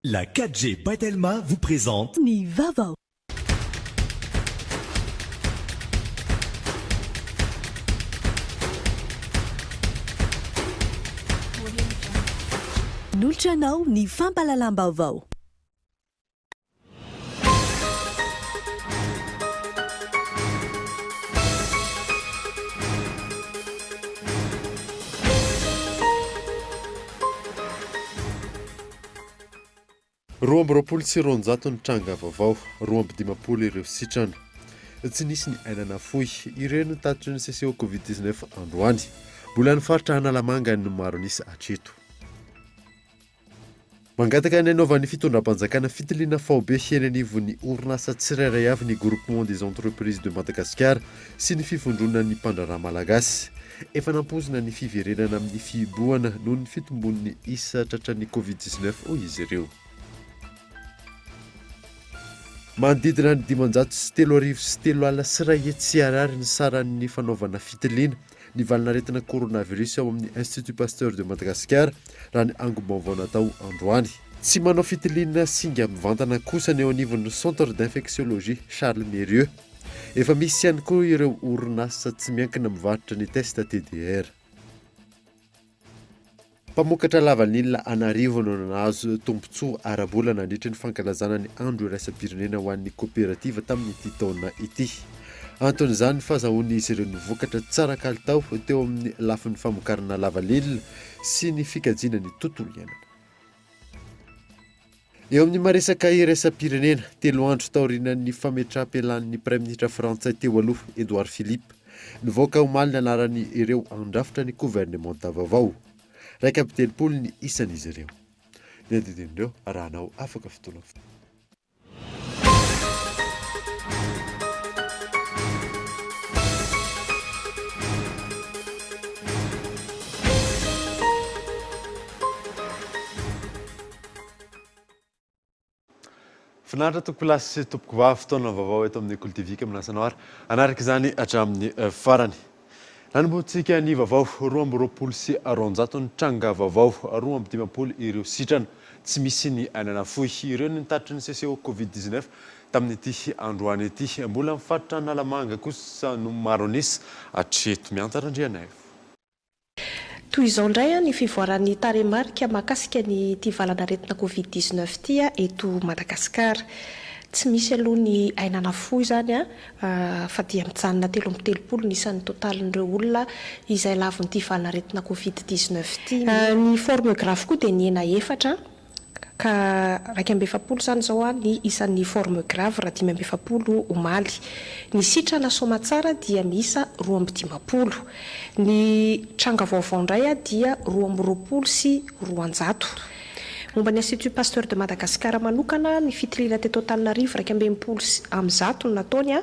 La 4G Batelma vous présente Ni Vavao. Noltranao ny fampalalam-baovao. Roa amby roapolo sy roanjato ny tranga vaovao, roa amby dimampolo ireo sitrana. Tsy nisy ny ainana fohy, ireo no tatitry ny CCO Covid-19 androany. Mbola ny faritra Analamanga no maro nisy hatreto. Mangataka ny anaovan'ny fitondram-panjakana fitiliana faobe eny anivon'ny orinasa tsirairay avy ny Groupement des Entreprises de Madagascar sy ny fifondrona ny mpandraraha malagasy. Efa nampozina ny fiverenana amin'ny fihibohana noho ny fitombon'ny isa tratran'ny Covid-19 hoy izy ireo. Manodidina ny 503 sy ray hetsy ariary ny saran'ny fanaovana fitiliana ny valinaretina coronavirus ao amin'ny Institut Pasteur de Madagascar raha ny angom-baovao natao androany. Tsy manao fitiliana singa mivantana kosa ny eo anivon'ny Centre d'Infectiologie Charles Mérieux. Efa misy ihany koa ireo orinasa tsy miankina mivarotra ny test TDR. Mpamokatra lavanilina anarivo no nahazo tombontsoa ara-bola nandritra ny fankalazana ny andro iraisam-pirenena ho an'ny kooperativa tamin'ity taona ity. Anton'izany fahazahoany izy ireo nivokatra tsara kalitao teo amin'ny lafin'ny famokarana lavanilina sy ny fikajiana ny tontolo iainana. Eo amin'ny maresaka iraisam-pirenena, 3 andro taorian'ny fametraha-pialan'ny Praiminisitra Frantsay teo aloha Edouard Philippe, nivoaka omaly ny anarany ireo andrafitra ny gouvernemanta vaovao. Raika amby telopolo ny isan'izy ireo. Ny andidin'ireo arahanao afaka fotoana. Finaritra tompoko lasy sy tompoko vavy fotoana vaovao eto amin'ny Kultivika minasana ary anaraka izany hatramin'ny farany. Nanomboantsika ny vaovao roa amby roapolo sy roanjato ny tranga vaovao, roa amby dimampolo ireo sitrana. Tsy misy ny ainana fohy, ireo ny tatitry ny CCO Covid-19 tamin'ity androany ity. Mbola mifaritra Analamanga kosa no maro nisy hatreto miantarandriana. Toy izao indray ny fivoaran'ny taremarika mahakasika ny valanaretina Covid-19 ity eto Madagasikara. Tsy misy aloha ny ainana fohy izany fa dia mijanona 3 amby telopolo ny isan'ny totalin'ireo olona izay lavon'ity valanaretina Covid-19 ity. Ny forme grave koa dia ny ena efatra ka 2.7 izany izao ny isan'ny forme grave raha 5.7 omaly. Ny sitrana somatsara dia miisa 2.10. Ny tranga vaovao indray dia 2.20 sy 200. Momba ny Institut Pasteur de Madagascar manokana ny fitiliana teto Antananarivo 2.100 no nataony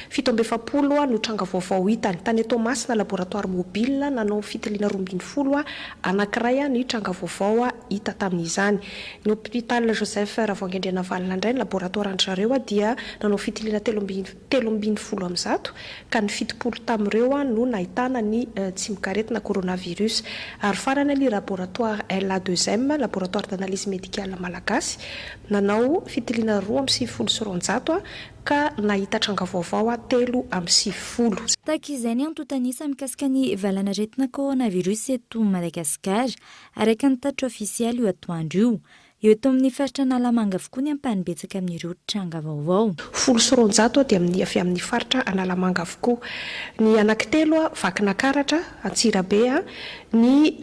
7.7 no tranga vaovao hitany. Tany Tomasina laboratoire mobile nanao fitiliana 12 anankiray ny tranga vaovao hita tamin'izany. Ny hôpital Joseph Ravoagendriana Valina indray ny laboratoire an'zareo dia nanao fitiliana 13 am'zato ka ny 70 tamin'ireo no nahitana ny tsy mikaretina coronavirus. Ary farany ny laboratoire LA2M laboratoire d'analyse médicale malagasy nanao fitiliana 2.7 ka nahita tranga vaovao 3.7. Tahak'izay ny antotanisa mikasika ny valanaretina coronavirus eto Madagasikara araka ny tatitra ofisialy io atoandro io. Eo eto amin'ny faritra Analamanga avokoa ny ampahany betsaka amin'ireo tranga vaovao. 700 dia avy amin'ny faritra Analamanga avokoa. Ny anankitelo Vakina Karatra, Antsirabe, ny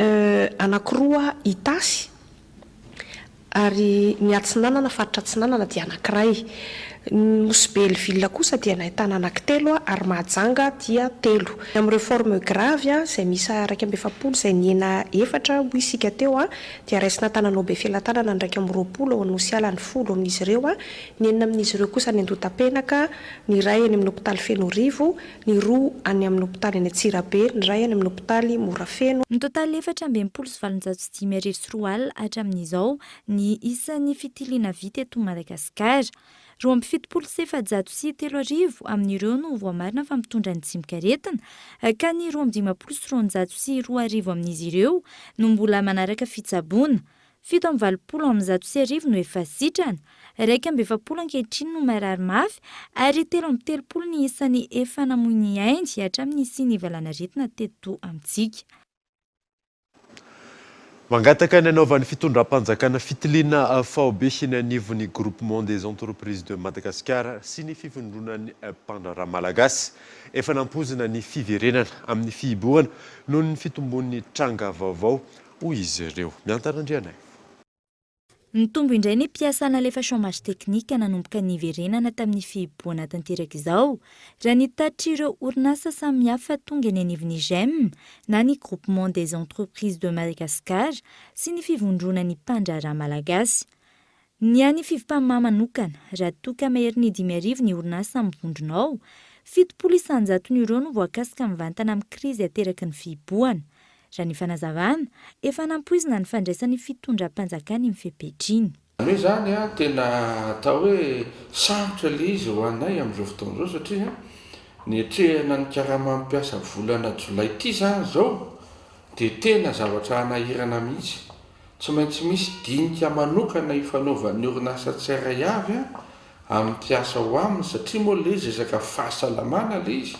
anankiroa Itasy ary ny Atsinanana faritra Atsinanana dia anankiray. Mosbelville kosa dia nahitana anankitelo ary Mahajanga dia 3. Amin'ireo forme grave izay misy 2.7 izay ny ena efatra ho isika teo dia raisina tananao be felan-tanana ny 2.20 ao Anosiala ny 10 amin'izy ireo. Ny enina amin'izy ireo kosa ny Andotapenaka, ny ray any amin'ny hôpitaly Fenorivo, ny roa any amin'ny hôpitaly any Antsirabe, ny ray any amin'ny hôpitaly Morafeno. Ny totaly 4.7 hatramin'izao ny isan'ny fitiliana vita eto Madagasikara. 2.70 sy 3 amin'ireo no voamarina fa mitondra ny tsy mikaretina ka ny 2.10 sy 200 sy 2 amin'izy ireo no mbola manaraka fitsaboana. 7,7 no efa sitrana, 2,7 ankehitriny no marary mafy ary 3,3 ny isan'ny efa namoy ny aindy hatramin'ny isiany valanaretina teto amintsika. Mangataka ny anaovan'ny fitondram-panjakana fitiliana faobe ny anivon'ny groupement des entreprises de Madagascar sy ny fivondronan'ny mpandraharaha malagasy efa nampozina ny fiverenana amin'ny fihibohana noho ny fitombon'ny tranga vaovao hoy izy ireo. Miantarandrianay. Nitombo indray ny mpiasa nalefa chômage teknika nanomboka ny verenana tamin'ny fihibohana tanteraka izao raha nitatitra ireo orinasa samihafa tonga ny anivon'ny GEM na ny groupement des entreprises de Madagascar sy ny fivondronan'ny mpandraharaha malagasy. Ny any fivopamama manokana raha toka mahery ny 5,000 ny orinasa mivondronao, 7,100 ireo no voakasika mivantana amin'ny krizy ateraky ny fihibohana. Raha ny fanazavana, efa nampoizina ny fandraisan'ny fitondram-panjakana mifepetriny. Hoe zany tena atao hoe sarotra le izy ho anay amin'izao fotoana izao satria ny etrehana ny karama mampiasa volana jolay ity zany zao dia tena zavatra hanahirana mihitsy. Tsy maintsy misy dinika manokana ifanaovan'ny orinasa tsirairay avy amin'ny mpiasa ho aminy satria moa le izy resaka fahasalamana le izy.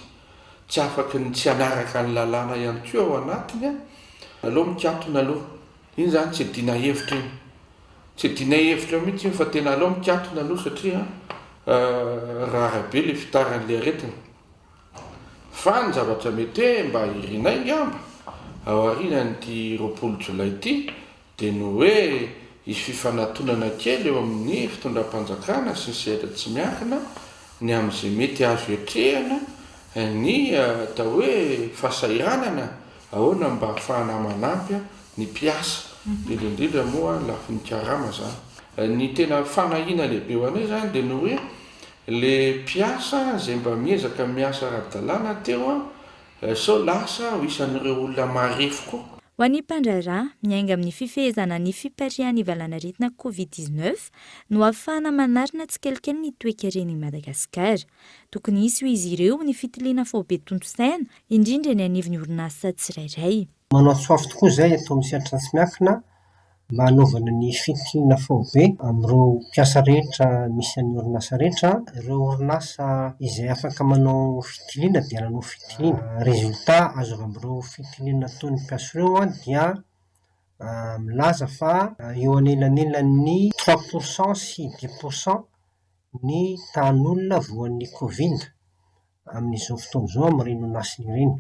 Tsy afaky ny tsy hanaraka ny lalàna ihany koa ao anatiny aloha mikatona aloha. Iny zany tsy dina hevitra iny. Tsy dina hevitra mihitsy fa tena aloha mikatona aloha satria rara be le fitaran'le aretina. Fa ny zavatra mety hoe mba irinay ngamba ao aorianan'ity 20 jolay ity dia no hoe isy fifanantonana kely eo amin'ny fitondram-panjakana sy ny sehatra tsy miankina ny amin'izay mety azo etrehana ny atao hoe fahasahiranana ahoana mba ahafahana manampy ny mpiasa indrindra moa lafiny karama zany. Ny tena fanahina lehibe ho anay zany dia no hoe le mpiasa izay mba miezaka miasa ara-dalàna teo sao lasa ho isan'ireo olona marefo koa. Ho an'ny mpandraharaha miainga amin'ny fifehezana ny fiparihan'ny valanaretina COVID-19 no ahafahana manarina tsikelikely ny toe-karen'i Madagasikara. Tokony hisy ho izy ireo ny fitiliana faobe tontosaina indrindra ny anivon'ny orinasa tsirairay. Manao atsoafy tokoa izay atao amin'ny sehatra tsy miankina mba hanaovana ny fitiliana faobe amin'ireo mpiasa rehetra misy an'ny orinasa rehetra. Ireo orinasa izay afaka manao fitiliana dia nanao fitiliana. Resultat azo avy amin'ireo fitiliana ataon'ny mpiasa ireo dia milaza fa eo anelanelan'ny 3% sy 10% ny tanolona voan'ny Covid amin'izao fotoana izao amin'ireny orinasa ireny.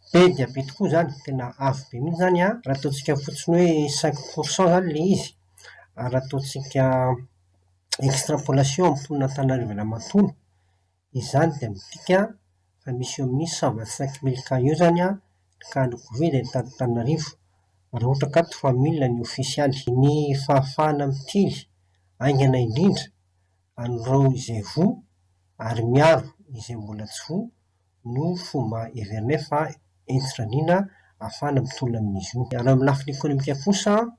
Be dia be tokoa zany, tena avo be mihitsy zany raha ataontsika fotsiny hoe 5% zany le izy. Raha ataontsika extrapolation amin'ny mponin'Antananarivo matono, izany dia midika fa misy eo amin'ny 125,000 cas eo zany ka ny Covid eto Antananarivo. Raha ohatra ka 3,000 ny ofisialy. Ny fahafahana mitily aingana indrindra an'ireo izay voa ary miaro izay mbola tsy voa no fomba heverinay fa entraniana ahafahana mitolona amin'izy io. Raha amin'ny lafiny ekonomika kosa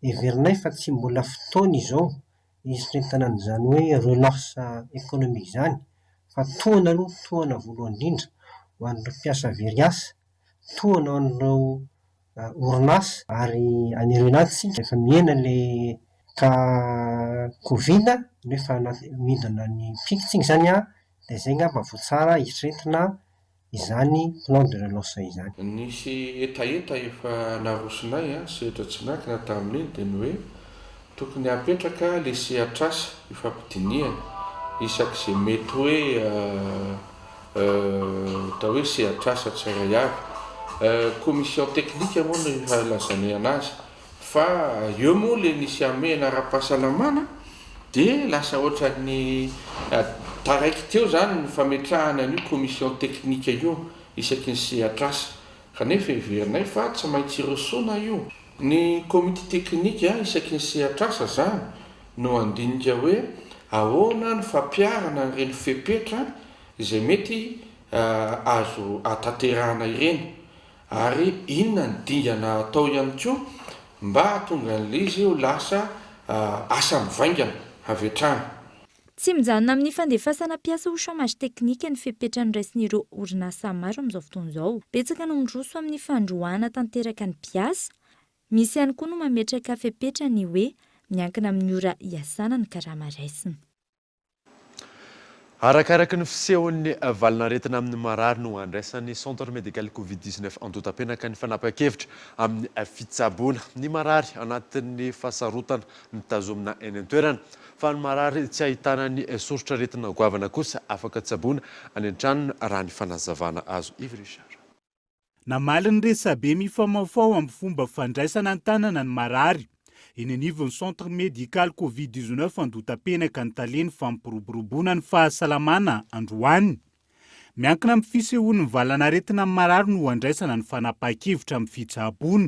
heverinay fa tsy mbola fotoana izao hisoritana an'izany hoe relance économique izany fa tohana aloha, tohana voalohany indrindra ho an'ireo mpiasa very asa, tohana ho an'ireo orinasa ary anirenany tsika efa mihena le ka Covid nefa midina ny pikitsika zany dia izay ngamba vao tsara hiretina izany plan de relance izany. Nisy etaeta efa narosinay sehatra tsy miankina tamin'iny dia ny hoe tokony hapetraka le sehatr'asa ifampidiniana isak'izay mety hoe atao hoe sehatr'asa tsirairay avy. Commission technique moa no ihalazanay anazy fa eo moa le nisy amena ara-pahasalamana dia lasa ohatran'ny taraiky teo zany ny fametrahana an'io commission technique io isaky ny sehatr'asa kanefa heverinay fa tsy maintsy irosoana io. Ny comité technique isaky ny sehatr'asa zany no andinika hoe ahoana ny fampiarana ireny fepetra izay mety azo atanterahana ireny ary inona ny dingana atao ihany koa mba hatonga an'le izy ho lasa asa mivaingana avy hatrany. Tsy mijanona amin'ny fandefasana mpiasa ho chômage teknika ny fepetra niraisin'ireo orinasa maro amin'izao fotoana izao. Betsaka no miroso amin'ny fandroana tanteraka ny mpiasa. Misy ihany koa no mametraka fepetra ny hoe miankina amin'ny ora iasana ny karama raisina. Arakaraka ny fisehon'ny valinaretina amin'ny marary no andraisan'ny centre médical Covid-19 Antotapenaka ny fanapa-kevitra amin'ny fitsaboana ny marary anatin'ny fahasarotana mitazomina eny an-toerana. Fa ny marary tsy ahitana ny soritra retina goavana kosa afaka tsaboana any an-tranony raha ny fanazavana azo. Yves Richard. Namaly ny resabe mifamaofao amin'ny fomba fandraisana an-tanana ny marary. Eny anivon'ny centre médical Covid-19 Antotapenaka ny taleny fampiroboroboana ny fahasalamana androany. Miankina amin'ny fisehoan'ny valanaretina amin'ny marary no andraisana ny fanapa-kevitra amin'ny fitsaboana.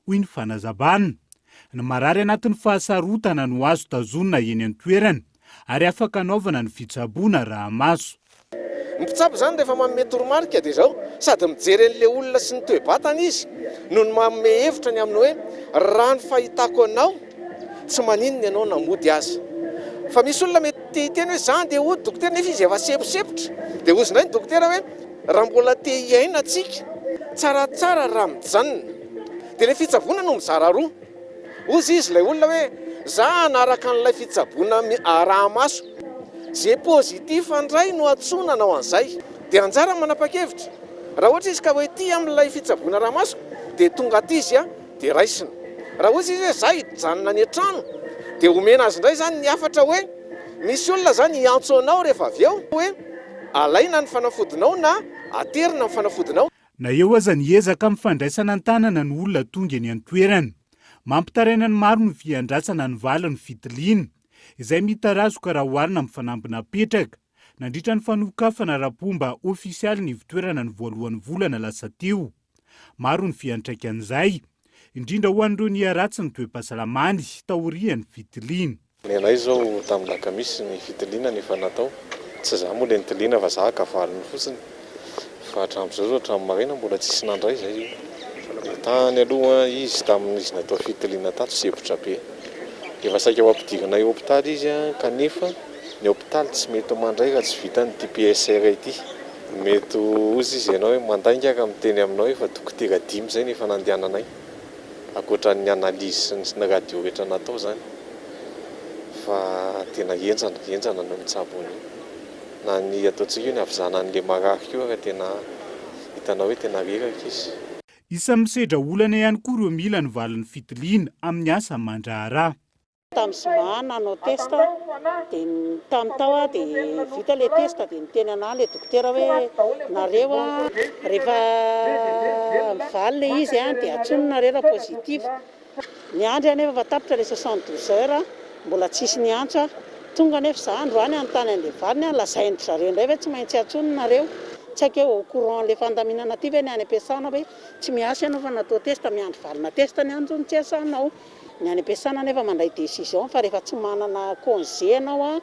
Hoy ny fanazabana. Ny marary anatin'ny fahasarotana no azo tazonina eny an-toerana ary afaka anaovana ny fitsaboana raha maso. Mpitsabo zany rehefa manome toromarika dia zao sady mijery an'ilay olona sy ny toe-batana izy no ny manome hevitra ny aminy hoe raha ny fahitako anao tsy maninona ianao namody azy. Fa misy olona mety hiteny hoe zany dia ody dokotera nefa izy efa seposepotra dia hozy indray ny dokotera hoe raha mbola te hiaina atsika tsaratsara raha mijanona dia ilay fitsaboana no mizara roa. Hozy izy ilay olona hoe za anaraka an'ilay fitsaboana raha maso. Zay pozitif andray no atsonanao an'izay dia anjara manapa-kevitra. Raha ohatra izy ka hoe tia amin'ilay fitsaboana raha maso dia tonga aty izy dia raisina. Raha ohatra izy hoe za hijanona any an-trano dia omena azy indray zany ny afatra hoe misy olona zany hiantso anao rehefa avy eo hoe alaina ny fanafodinao na aterina ny fanafodinao. Na eo aza niezaka amin'ny fandraisana an-tanana ny olona tonga eny an-toerana. Mampitaraina ny maro ny fiandrasana ny vala ny fitiliana. Izay mitarazoka raha oharina amin'ny fanambina petraka. Nandritra ny fanokafana rapomba ofisialy ny ivitoerana ny voalohan'ny volana lasa teo. Maro ny fiantraikan'izay, indrindra ho an'ireo niaratsy ny toe-pahasalamany taorian'ny fitiliana. Ny anay zao tamin'ny lakamisy ny fitiliana ny efa natao. Tsy za moa ilay nitiliana fa za kavaliny fotsiny. Fa hatramin'izao zao hatramin'ny maraina mbola tsisy nandray zay. Tany aloha izy tamin'izy natao fitiliana tato sepotra be. Efa saika ho ampidirana hôpitaly izy kanefa ny hôpitaly tsy mety mandray raha tsy vita ny TPSR ity. Mety ozy izy ianao hoe mandaingaka miteny aminao efa dokotera 5 zay nefa nandehananay. Akoatra ny analizy sy ny radio rehetra natao zany. Fa tena enjana no mitsabony. Na ny ataontsika io ny avizana an'ilay marary io raha tena hitanao hoe tena reraka izy. Isan'ny misedra olana ihany koa ireo mila ny valin'ny fitiliana amin'ny asa mandraharaha. Tamin'ny zoma nanao testa dia tamin'ny tao dia vita ilay testa dia niteny ana ilay dokotera hoe nareo rehefa mivaly ilay izy dia atsononareo raha pozitif. Ny andro anefa efa tapitra ilay 72 heures mbola tsisy ny antso tonga nefa za androany anontany an'ilay valiny lazainy zareo indray hoe tsy maintsy atsononareo. Tsy haiko hoe au courant ilay fandaminana aty ve ny any am-piasana hoe tsy miasa ianao fa natao testa miandry valina testa ny andro ny tsy asanao. Ny any am-piasana nefa mandray décision fa rehefa tsy manana congé ianao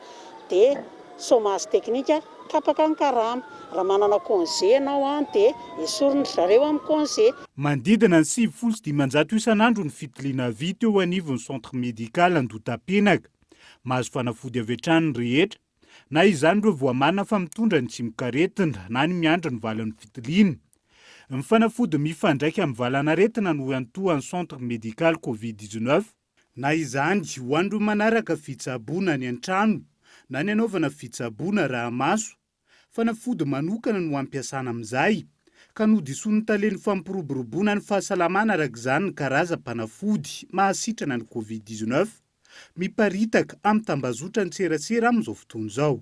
dia chômage technique tapaka ny karama. Raha manana congé ianao dia esoriny zareo amin'ny congé. Manodidina ny 7,500 isan'andro ny fitiliana vita eo anivon'ny centre médical Antotapenaka. Mahazo fanafody avy hatrany rehetra. Na izany ireo voamarina fa mitondra ny tsy mikaretina na ny miandry ny valan'ny fitiliana. Ny fanafody mifandraika amin'ny valanaretina no antoan'ny centre médical Covid-19. Na izany ho an'ireo manaraka fitsaboana ny an-trano na ny anaovana fitsaboana raha maso. Fanafody manokana no ampiasana amin'izay ka nodison'ny taleny fampiroboroboana ny fahasalamana araka izany ny karazam-panafody mahasitrana ny Covid-19. Miparitaka amin'ny tambazotra ny tserasera amin'izao fotoana izao.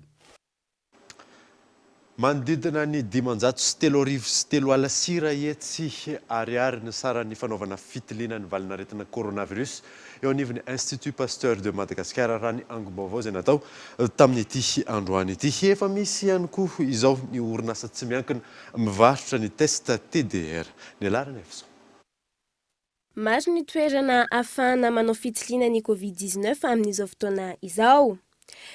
Manodidina ny 503 sira hetsy ariary ny saran'ny fanaovana fitiliana ny valinaretina coronavirus eo anivon'ny Institut Pasteur de Madagascar raha ny angom-baovao izay natao tamin'ity androany ity. Efa misy ihany koa izao ny orinasa tsy miankina mivarotra ny test TDR. Ny alarany efso. Maro ny toerana ahafahana manao fitiliana ny Covid-19 amin'izao fotoana izao.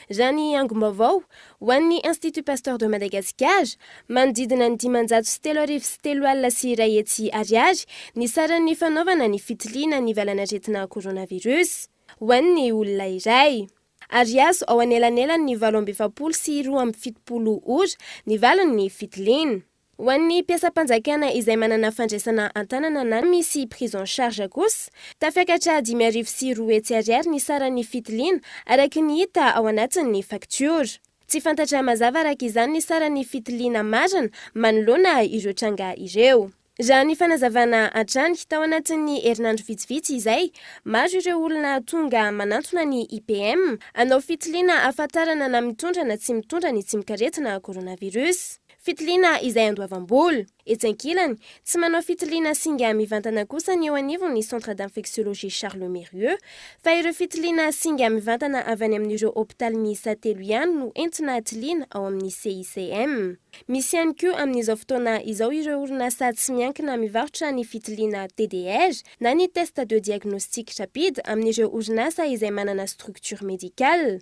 Raha ny angom-baovao ho an'ny Institut Pasteur de Madagascar manodidina ny 503 sira hetsy ariary ny saran'ny fanaovana ny fitiliana ny valanaretina coronavirus ho an'ny olona iray. Ary azo ao anelanelany ny 27 sy 27 ora ny valan'ny fitiliana. ho an'ny mpiasam-panjakana izay manana fandraisana an-tanana na misy prise en charge kosa tafiakatra 5,4 ny saran'ny fitiliana araka ny hita ao anatin'ny facture. Tsy fantatra mazava araka izany ny saran'ny fitiliana marina manoloana ireo tranga ireo. Raha ny fanazavana hatrany tao anatin'ny herinandro vitsivitsy izay, maro ireo olona tonga manantona ny IPM hanao fitiliana ahafantarana na mitondra na tsy mitondra ny tsimikaretina coronavirus. Fitiliana izay andoavam-bola. Etsy ankilany, tsy manao fitiliana singa mivantana kosa ny eo anivon'ny Centre d'infectiologie Charles Mérieux, fa ireo fitiliana singa mivantana avy any amin'ireo hôpitaly miisa 3 ihany no entina tiliana ao amin'ny CICM. Misy ihany koa amin'izao fotoana izao ireo orinasa tsy miankina mivarotra ny fitiliana TDR na ny test de diagnostic rapide amin'ireo orinasa izay manana structure médicale.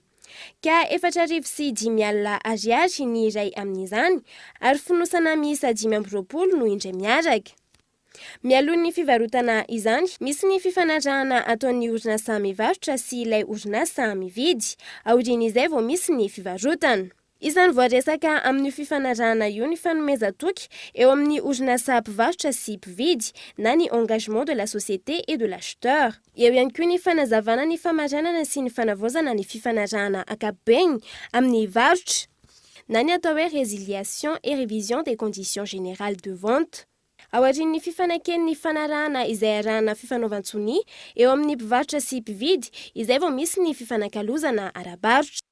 Ka 4,5 alina ariary ny iray amin'izany ary fonosana miisa 5 no indray miaraka. Mialoha ny fivarotana izany, misy ny fifanarahana ataon'ny orinasa mivarotra sy ilay orinasa mividy, aorian'izay vao misy ny fivarotana. Isany voaresaka amin'ny fifanarahana io ny fanomezan-toky eo amin'ny orinasa mpivarotra sy mpividy na ny engagement de la société et de l'acheteur. Eo ihany koa ny fanazavana ny famaranana sy ny fanavaozana ny fifanarahana ankapobeny amin'ny varotra na ny atao hoe résiliation et révision des conditions générales de vente. Aorian'ny fifanaken'ny fanarahana izay arahana fifanaovan-tsony eo amin'ny mpivarotra sy mpividy izay vao misy ny fifanankalozana ara-barotra.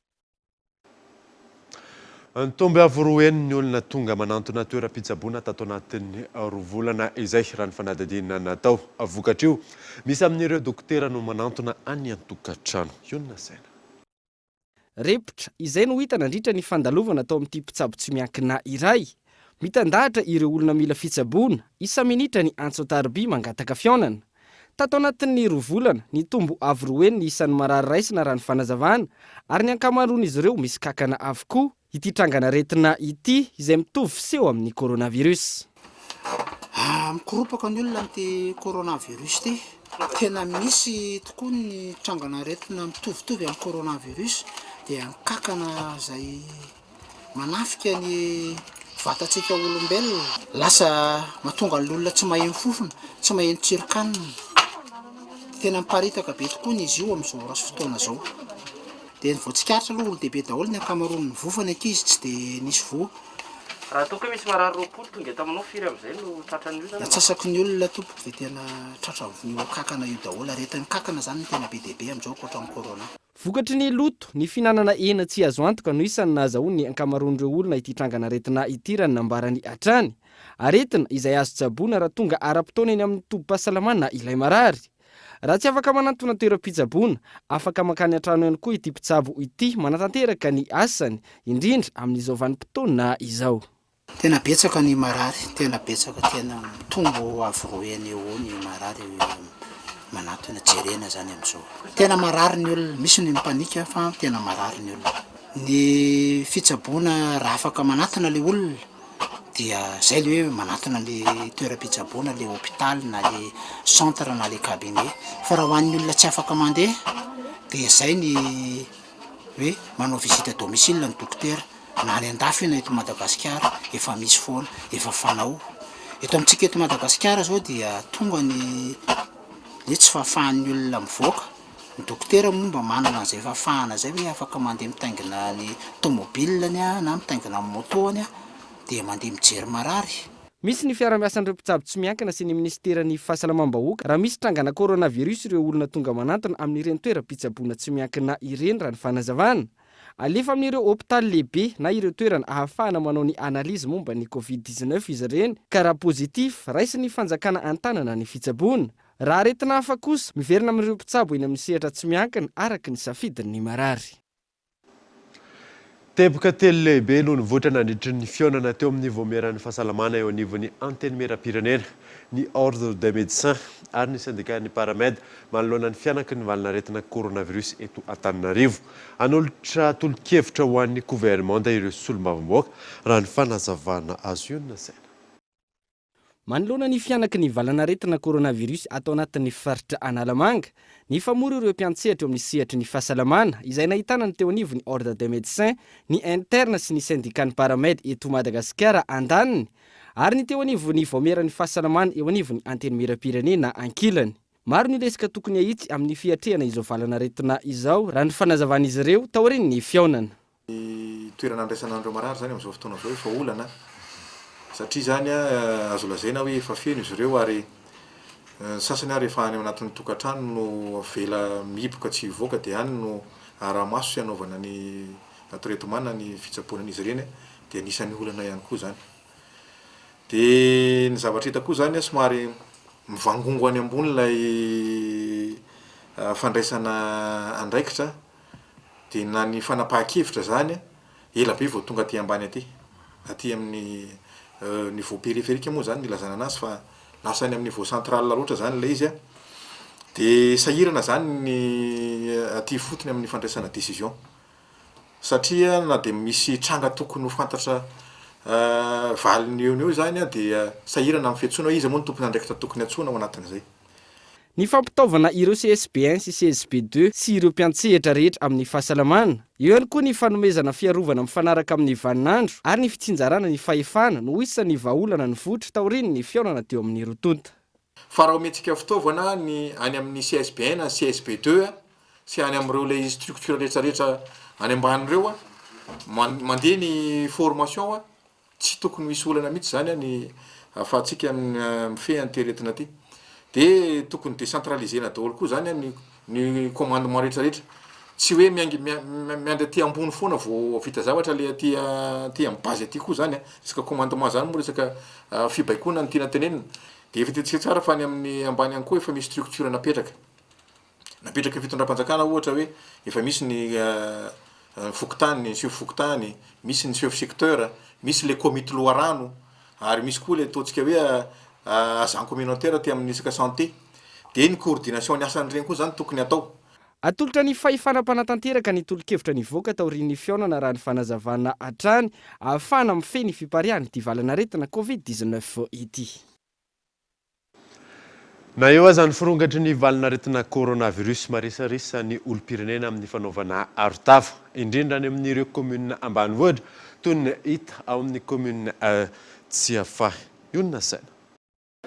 Tomby avoroeny ny olona tonga manantona toeram-pitsaboana tato anatin'ny 2 volana izay raha ny fanadadinana natao vokatra io. Misy amin'ireo dokotera no manantona any an-tokantrano. Iona saina. Repitra izay no hita nandritra ny fandalovana atao amin'ity mpitsabo tsy miankina iray. Mitandahatra ireo olona mila fitsaboana, isa minitra ny antso-tarby mangataka fiaonana. Tato anatin'ny 2 volana, ny tombo avoroeny ny isan'ny marary raisina raha ny fanazavana, ary ny ankamaroan'izy ireo misy kakana avokoa. Ity trangana retina ity izay mitovy fiseho amin'ny coronavirus. Mikoropaka ny olona amin'ity coronavirus ity. Tena misy tokoa ny trangana retina mitovitovy amin'ny coronavirus dia kakana izay manafika ny vatantsika olombelona. Lasa mahatonga ny olona tsy maheno fofona, tsy maheno tsirokanina. Tena miparitaka be tokoa izy io amin'izao raha fotoana zao. Dia ny voatsikaritra aloha olon-dehibe daholo ny ankamaroan'ny vofana ankizy tsy dia nisy vo. Raha toa misy marary 2 tonga taminao firy amin'izay no tratran'ny olona. Atsasaky ny olona tompoko dia tena tratra ny kakana io daholo. Aretan'ny kakana zany no tena be dehibe amin'izao ankoatran'ny corona. Vokatry ny loto, ny finanana hena tsy azo antoka no isan'ny nahazahoany ny ankamaroan'ireo olona ity trangana retina ity raha ny nambarany hatrany. Aretina izay azo tsaboana raha tonga ara-potoana eny amin'ny tobim-pahasalamana ilay marary. Raha tsy afaka manantona toeram-pitsaboana, afaka makany an-trano ihany koa ity mpitsabo ity manatanteraka ny asany indrindra amin'izao vanim-potoana izao. Tena betsaka ny marary, tena betsaka, tena tombo avoroeny eo ny marary manatona jerena zany amin'izao. Tena marary ny olona, misy ny mipanika fa tena marary ny olona. Ny fitsaboana raha afaka manatona le olona dia zay le hoe manatona le toeram-pitsaboana, le hôpitaly na le centre na le cabinet. Fa raha ho an'ny olona tsy afaka mandeha dia zay ny hoe manao visite à domicile ny dokotera na any an-dafy na eto Madagasikara efa misy foana, efa fanao. Eto amintsika eto Madagasikara zao dia tonga ny le tsy fahafahan'ny olona mivoaka. Ny dokotera momba manana an'izay fahafahana zay hoe afaka mandeha mitaingina ny tomobilany na mitaingina amin'ny motoany dia mandeha mijery marary. Misy ny fiara-miasan'ireo mpitsabo tsy miankina sy ny ministeran'ny fahasalamam-bahoaka raha misy trangana coronavirus ireo olona tonga manantona amin'ireny toeram-pitsaboana tsy miankina ireny raha ny fanazavana. Alefa amin'ireo hôpitaly lehibe na ireo toerana ahafahana manao ny analizy momba ny Covid-19 izy ireny ka raha pozitif raisy ny fanjakana an-tanana ny fitsaboana. Raha aretina hafa kosa miverina amin'ireo mpitsabo eny amin'ny sehatra tsy miankina araka ny safidin'ny marary. Teboka telo lehibe no nivoatra nandritry ny fiaonana teo amin'ny voameran'ny fahasalamana eo anivon'ny anteny meram-pirenena, ny ordre des médecins ary ny syndicat ny paramède manoloana ny fianaky ny valinaretina coronavirus eto Antananarivo. Anolotra tolo-kevitra ho an'ny gouvernement ireo solombavamboaka raha ny fanazavana azo io na saina. Manoloana ny fianaky ny valanaretina coronavirus atao anatin'ny faritra Analamanga, ny famoro ireo mpiantsehatra amin'ny sehatry ny fahasalamana izay nahitana ny teo anivon'ny ordre des médecins, ny interne sy ny syndicat ny paramède eto Madagasikara andaniny. ary ny teo anivony vaomerany fahasalamana eo anivony anteny miram-pirenena ankilany. Maro ny resaka tokony ahitsy amin'ny fiatrehana izao valanaretina izao raha ny fanazavan'izy ireo taoriny ny fiaonana. Toerana andraisan'andro marary zany amin'izao fotoana zao efa olana satria zany azo lazaina hoe efa feno izy ireo ary sasany ary efa any anatin'ny tokantrano no vela miboka tsy hivoaka dia any no aramaso sy anaovana ny traitement ny fitsaboanan'izy ireny dia anisan'ny olana ihany koa zany. Dia ny zavatra hitako zany somary mivangongo any ambony ilay fandraisana andraikitra dia na ny fanapahan-kevitra zany ela be vao tonga aty ambany aty amin'ny niveau périphérique moa zany ilazana anazy fa lasa any amin'ny niveau central loatra zany ilay izy dia sahirana zany ny aty fotony amin'ny fandraisana décision satria na dia misy tranga tokony ho fantatra valiny eo zany dia sahirana amin'ny fiantsoana hoe izy moa ny tompony andraikitra tokony antsoina ao anatin'izay. Ny fampitaovana ireo CSP1 sy CSP2 sy ireo mpiantsehatra rehetra amin'ny fahasalamana. Eo ihany koa ny fanomezana fiarovana mifanaraka amin'ny vaninandro ary ny fitsinjarana ny fahefana no isan'ny vahaolana ny votra taoriny ny fiaonana teo amin'ny rotonta. Fa raha ometsika fitaovana ny any amin'ny CSP1 CSP2 sy any amin'ireo ilay structure rehetrarehetra any amban'ireo mandeha ny formation tsy tokony misy olana mihitsy zany ny ahafahantsika mifehy an'ity aty. Dia tokony décentralisena daholo koa zany ny commandement rehetrarehetra. Tsy hoe miandry aty ambony foana vao vita zavatra le aty amin'ny base aty koa zany resaka commandement zany moa resaka fibaikona ny tiana tenenina. Dia efa tetsika tsara fa any amin'ny ambany ihany koa efa misy structure napetraka fitondram-panjakana ohatra hoe efa misy ny fokotany, ny chef fokotany, misy ny chef secteur, misy le comité loarano ary misy koa le ataontsika hoe agent communautaire ty amin'ny resaka santé dia ny coordination ny asan'ireny koa zany tokony atao. Atolotra ny fahefanam-panatanteraka ny tolo-kevitra nivoaka taorian'ny fiaonana raha ny fanazavana hatrany ahafahana mifehy ny fipariahany ity valanaretina Covid-19 ity. Na eo aza ny firongatry ny valanaretina coronavirus maresaresa ny olo-pirenena amin'ny fanaovana arotava indrindra any amin'ireo commune ambanivohitra toy ny hita ao amin'ny commune Tsiafahy. Io ny nasaina.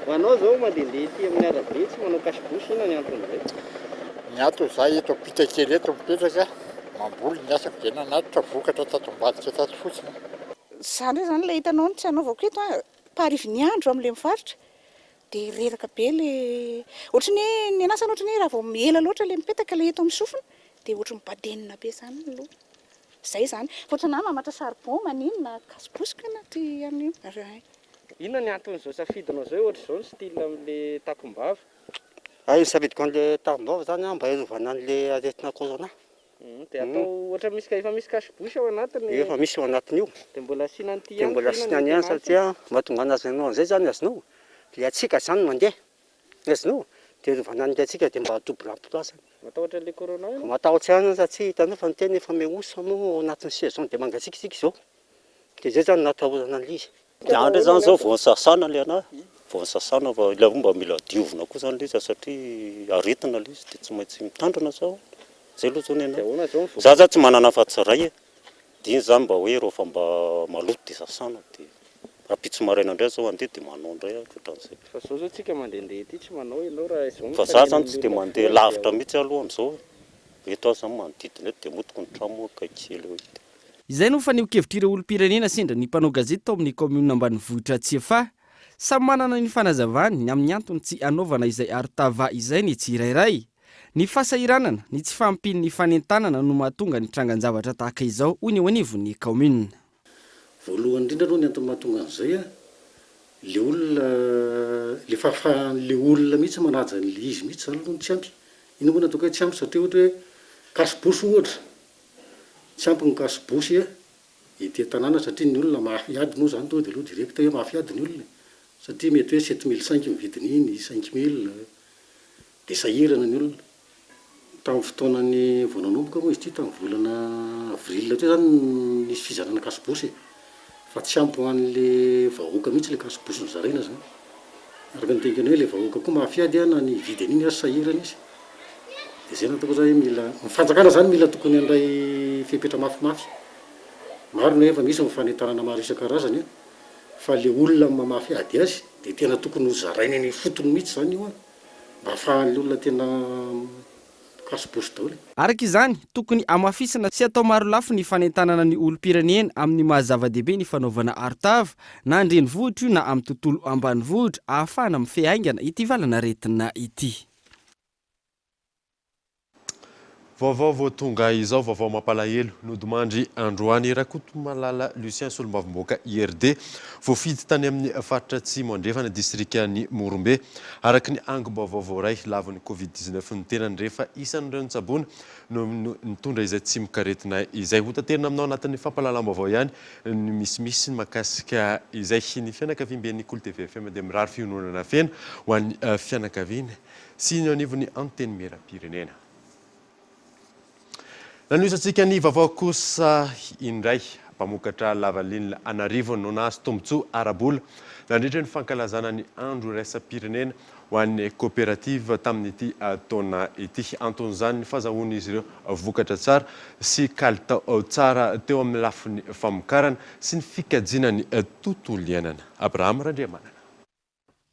Anao zao mandehandeha ety amin'ny arabe tsy manao kasibosy ina ny anton'izay. Ny ato za eto pitakely eto mipetraka mamboly ny asako dia nanatitra vokatra tato-mbadika tato fotsiny. Zany zany ilay hitanao tsy anaovako eto parivy andro amin'ilay mivarotra dia reraka be le ohatrany ny anasany ohatrany raha vao miela loatra le mipetaka le eto amin'ny sofina dia ohatrany mibadenina be zany ny loha. Zay zany fotrana mamatra charbon maninona kasibosika na ty amin'io. Inona ny anton'izao safidinao zao ohatra zao ny style amin'le takom-bava? Ay safidiko an'le takom-bava zany mba hiarovana an'le aretina corona. Dia atao ohatra efa misy kasibosy ao anatiny. Efa misy ao anatiny io. Dia mbola asiana an'ity ihany. Dia mbola asiana ihany satria mahatonga anazy anao an'izay zany azinao. Dia atsika zany mandeha azinao dia hiarovana an'le atsika dia mba double emploi. Matahotra le corona io? Matahotra ihany satria hitanao fa ny tena efa mihosa moa anatin'ny saison dia mangatsiaksika izao. Dia zay zany natahorana an'izy. Dia andro zany zao vao sasana le ana vao sasana fa ilay mba mila diovina koa zany le satria aretina le izy dia tsy maintsy mitandrina zao zay loha zany ana za zany tsy manana afa-tsaray dia zany mba hoe rehefa mba maloto dia sasana dia rapitso maraina indray zao andeha dia manao indray ohatran'izay. Fa zao zao tsika mandehandeha ety tsy manao ianao raha izao. Fa za zany tsy dia mandeha lavitra mihitsy aloha amin'izao eto aho zany manodidina eto dia motoko ny trano akaikely eo ety. Izay no faneho-kevitrireo olo-pirenena sendra ny mpanao gazety tao amin'ny commune ambanivohitra Tsiafahy. Samy manana ny fanazavany ny amin'ny antony tsy anaovana izay arotava izay ny tsirairay. Ny fahasahiranana ny tsy fampiny ny fanentanana no mahatonga ny trangan-javatra tahaka izao hoy ny eo anivon'ny commune. Voalohany indrindra aloha ny antony mahatonga an'izay le olona le fahafahan'le olona mihitsy manaja le izy mihitsy zany aloha ny tsy ampy. Ino moa natao hoe tsy ampy satria ohatra hoe kasibosy ohatra. Tsy ampy ny kasibosy ety tanàna satria ny olona mafy ady moa zany to dia aloha direkta hoe mafy ady ny olona satria mety hoe 7500 mividiny iny 5000 dia sahirana ny olona. Tamin'ny fotoanany vao nanomboka moa izy ity tamin'ny volana avril teo zany nisy fizarana kasibosy fa tsy ampy ho an'le vahoaka mihitsy le kasibosy ny zaraina zany. Araka ny tengana hoe le vahoaka koa mafy ady na ny vidiny iny azo sahirana izy. Dia zay natao zany mila fanjakana zany mila tokony handray fepetra mafimafy. Maro no efa misy mifanentanana maro isan-karazany fa le olona mamafy ady azy dia tena tokony ho zaraina ny fotony mihitsy zany io a mba ahafahan'le olona tena kasoposy daholo. Araka izany tokony amafisana sy atao maro lafo ny fanentanana ny olom-pirenena amin'ny mahazava-dehibe ny fanaovana arotava na andrenivohitra io na amin'ny tontolo ambanivohitra ahafahana mifehy haingana ity valana retina ity. Vaovao vao tonga izao vaovao mampalahelo nodimandry Androany Rakotomalala Lucien Solombavom-boaka IRD voafidy tany amin'ny faritra Atsimo andrefana distrikan'ny Morombe araka ny angom-baovao ray lavan'ny Covid-19 ny tenany rehefa isan'ireo nitsaboana no nitondra izay tsy mikaretina izay hotaterina aminao anatin'ny fampalalam-baovao ihany ny misimisy makasika izay ny fianakavian'ny Kolo TV FM dia mirary fiononana fena ho an'ny fianakaviana sy ny anivon'ny anteny mera-pirenena. Nanoisantsika ny vaovao kosa indray mpamokatra lavalinina Anarivo no nahazo tombotsoa ara-bola nandritra ny fankalazana ny andro raisam-pirenena ho an'ny kooperativa tamin'ity taona ity. Anton'izany ny fahazahoan'izy ireo vokatra tsara sy kalitao tsara teo amin'ny lafin'ny famokarana sy ny fikajiana ny tontolo iainana. Abraham Randriamanana.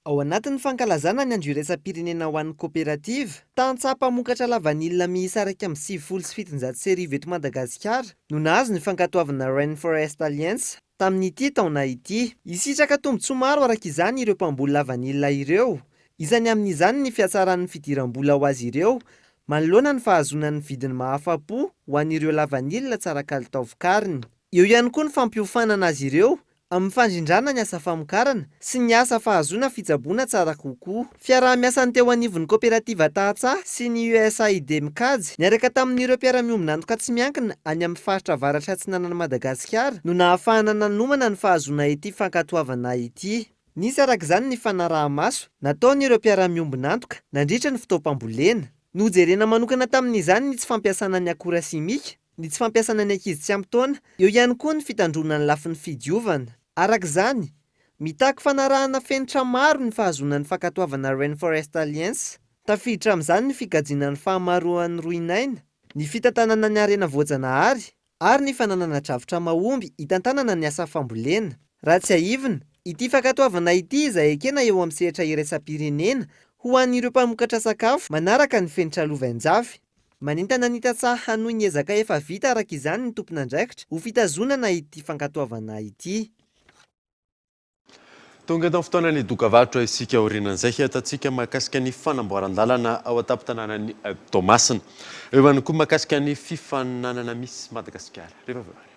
Ao anatin'ny fankalazana ny andro raisam-pirenena ho an'ny kooperativa, tantsaha-mpamokatra lavanilina miisa 170 sy 700 eto Madagasikara no nahazo ny fankatoavana Rainforest Alliance tamin'ity taona ity. Isitraka tombotsoa maro araka izany ireo mpamboly lavanilina ireo. Isany amin'izany ny fiatsaran'ny fidiram-bola ho azy ireo, manoloana ny fahazonan'ny vidiny mahafa-po ho an'ireo lavanilina tsara kalitao vokariny. Eo ihany koa ny fampiofanana azy ireo amin'ny fandrindrana ny asa famokarana sy ny asa fahazona fitsaboana tsara kokoa. Fiaraha-miasany teo anivon'ny kooperativa Tahatsaha sy ny USAID mikajy niaraka tamin'ireo mpiara-miombonantoka tsy miankina any amin'ny faritra avaratra atsinanana Madagasikara no nahafahana nanomana ny fahazona ity fankatoavana ity. Nisy araka izany ny fanaraha-maso nataon'ireo mpiara-miombonantoka nandritra ny fotoam-pambolena. Nojerena manokana tamin'izany ny tsy fampiasana ny akora simika, ny tsy fampiasana ny ankizy tsy ampy taona, eo ihany koa ny fitandrona ny lafin'ny fidiovana. Araka izany, mitaky fanarahana fenitra maro ny fahazonan'ny fankatoavana Rainforest Alliance. Tafiditra amin'izany ny fikajiana ny fahamaroan'ny roinaina, ny fitantanana ny harena voajanahary, ary ny fananana drafitra mahomby hitantanana ny asa fambolena. Raha tsy aivina, ity fankatoavana ity izay ekena eo amin'ny sehatra iraisam-pirenena ho an'ireo mpamokatra sakafo manaraka ny fenitra Lovenjavy. Manentana ny tantsaha noho ny ezaka efa vita araka izany ny tompon'andraikitra ho fitazonana ity fankatoavana ity. Tonga eto amin'ny fotoanany dokavarotra isika aorianan'izay atantsika mahakasika ny fanamboaran-dalana ao an-tampon-tanànan'ny Tomasina. Eo ihany koa mahakasika ny fifaninanana misy Madagasikara. Rehefa avy eo.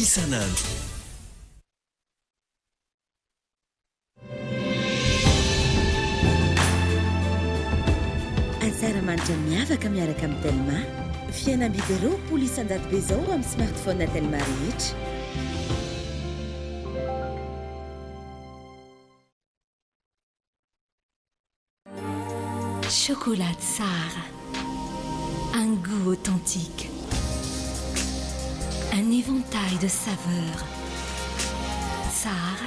Isanandro. Antsaramanitra miavaka miaraka amin'ny Telma. Fihenam-bidy roapolo isan-jato be izao amin'ny smartphone na Telma rehetra. Chocolat Tsar, un goût authentique, un éventail de saveurs. Tsar,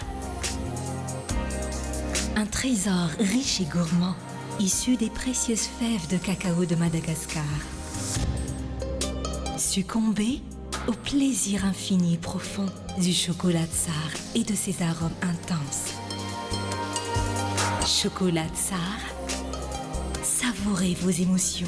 un trésor riche et gourmand, issu des précieuses fèves de cacao de Madagascar. Succombez au plaisir infini et profond du chocolat Tsar et de ses arômes intenses. Chocolat Tsar, savourez vos émotions.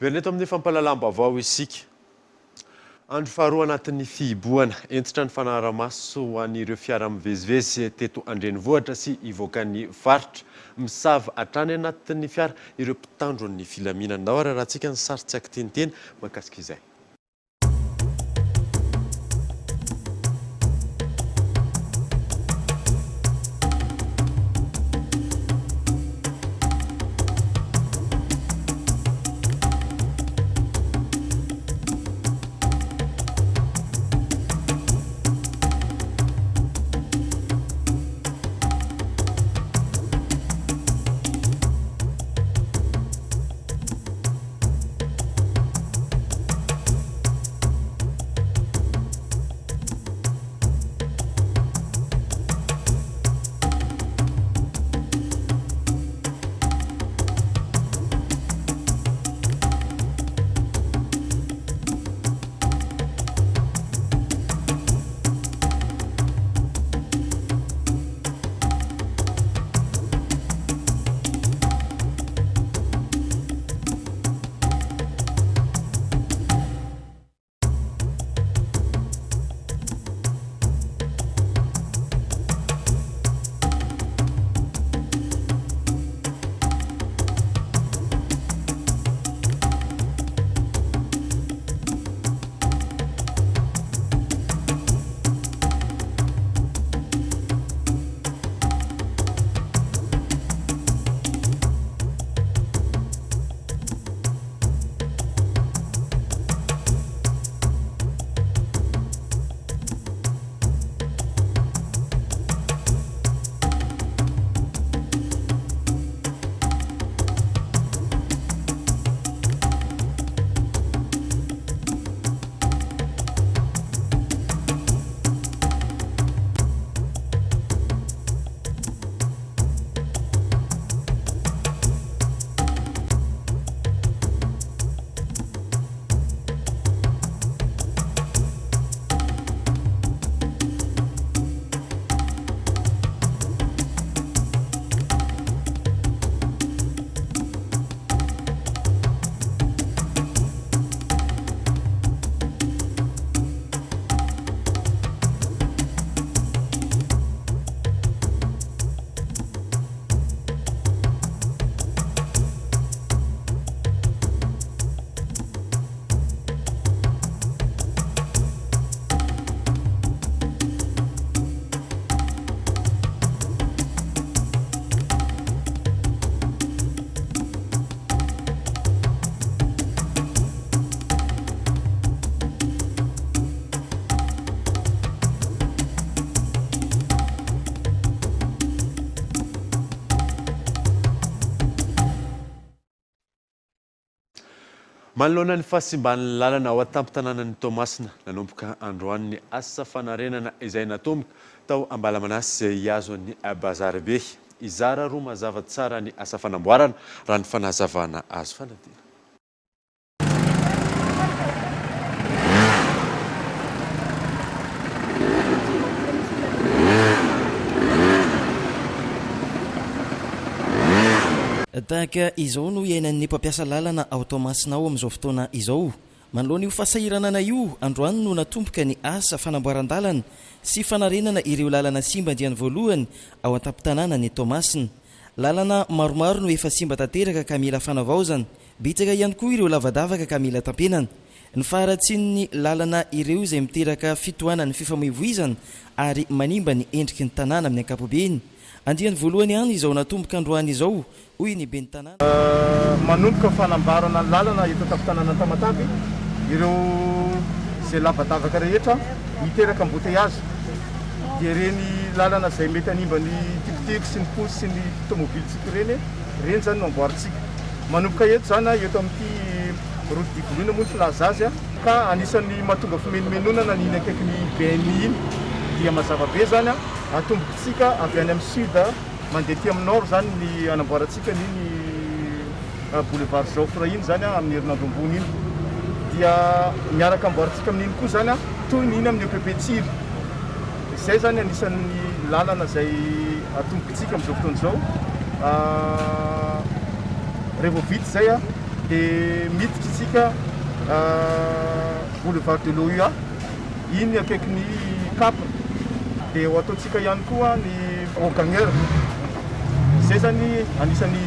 Verina eto amin'ny fampalalam-baovao isika. andro faharoa anatin'ny fihiboana entitra ny fanaramaso ho an'ireo fiara mivezivezy teto Andrenivohitra sy ivoakan'ny faritra misava hatrany anatin'ny fiara ireo mpitandro ny filaminana raha antsika ny saritsaky teniteny mahakasika izay. Manoloana ny fahasimban'ny lalana ao an-tampon-tanànan'ny Toamasina nanomboka androany asa fanarenana izay natomboka tao Ambalamanasy hiazo ny Bazarabe. Izara roa mazava tsara ny asa fanamboarana raha ny fanazavana azo fanadina. Tahaka izao no iainan'ny mpampiasa lalana ao Toamasina ao amin'izao fotoana izao. Manoloana io fahasahiranana io androany no natomboka ny asa fanamboaran-dalana sy fanarenana ireo lalana simba andiany voalohany ao an-tampon-tanànan'ny Toamasina. Lalana maromaro no efa simba tanteraka ka mila fanavaozana, betsaka ihany koa ireo lavadavaka ka mila tampenana. Ny faharatsin'ny lalana ireo izay miteraka fitohanan'ny fifamoivoizana ary manimba ny endriky ny tanàna amin'ny ankapobeny. Andiany voalohany ihany izao natomboka androany izao hoy ny ben'ny tanàna. Manomboka fanambarana ny lalana eto an-tampon-tanàna Tamatavy, ireo izay lavadavaka rehetra miteraka embouteillage dia reny lalana izay mety hanimba ny tikotiko sy ny posy sy ny tomobilitsika reny zany no amboarintsika. Manomboka eto zany eto amin'ity route du Volona moa ny filaza azy ka anisan'ny mahatonga fimenonmenonana ny akaiky ny BNI iny dia mazava be zany atombokontsika avy any amin'ny sud mandeha ty amin'ny nord zany ny anamboarantsika ny boulevard Joffre iny zany amin'ny herinandro ambony iny dia miaraka amboarantsika amin'iny koa zany toy ny iny amin'ny EPP-Tsiry. Izay zany anisan'ny lalana izay atombokontsika amin'izao fotoana izao. Rehefa vita izay dia miditra isika boulevard de l'OUA, iny akaiky ny Cap, dia ho ataontsika ihany koa ny Brocaneur. Izay zany anisan'ny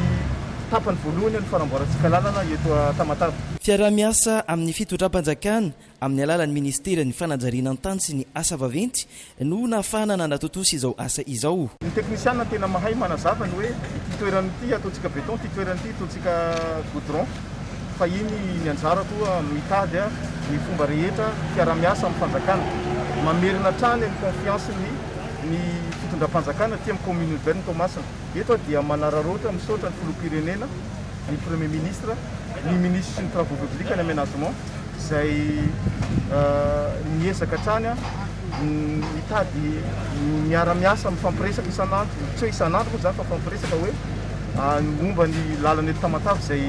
tapany voalohany ny fanamboarantsika lalana eto Tamatave. Fiara-miasa amin'ny fitondram-panjakana amin'ny alalan'ny ministera ny fanajariana an-tany sy ny asa vaventy no nahafahana nanatotosa izao asa izao. Ny teknisiana tena mahay manazava ny hoe ity toerana ity ataontsika béton, ity toerana ity ataontsika goudron. Fa iny ny anjara koa mitady ny fomba rehetra fiara-miasa amin'ny fanjakana. Mamerina trany ny confiance ny fitondram-panjakana ty amin'ny commune urbaine Toamasina. Eto dia manararaotra misaotra ny filoham-pirenena, ny premier ministre, ny ministre sy ny travaux publics ny aménagement izay miezaka trany mitady miara-miasa mifampiresaka isan'andro, tsy hoe isan'andro moa zany fa fampiresaka hoe momba ny lalana eto Tamatave izay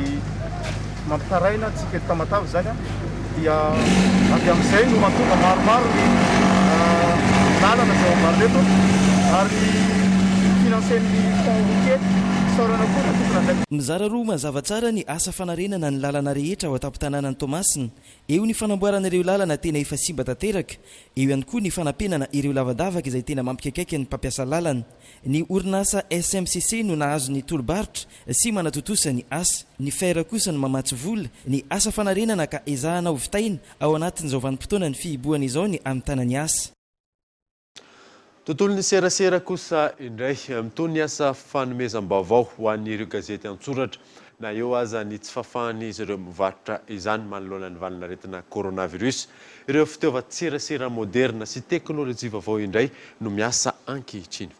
mampitaraina antsika eto Tamatave zany dia avy amin'izay no mahatonga maromaro ny lalana izay ambarina eto ary finansen'ny fond routier saorana koa na tokona ndraiky. Mizara roa mazava tsara ny asa fanarenana ny lalana rehetra ao an-tampon-tanànan'ny Toamasina. Eo ny fanamboarana ireo lalana tena efa simba tanteraka, eo ihany koa ny fanampenana ireo lavadavaka izay tena mampikaikaiky ny mpampiasa lalana. Ny orinasa SMCC no nahazo ny tolobaritra sy manatotosa ny asa. Ny fer kosa no mamatsy vola ny asa fanarenana ka ezahana ho vitaina ao anatin'izao vanim-potoana ny fihiboana izao ny amin'ny tanany asa. Tontolo ny serasera kosa indray mitony asa fanomezam-baovao ho an'ireo gazety an-tsoratra na eo aza ny tsy fahafahan'izy ireo mivarotra izany manoloana ny valinaretina coronavirus. Ireo fitaovan-tserasera moderna sy teknôlôjia vaovao indray no miasa ankehitriny.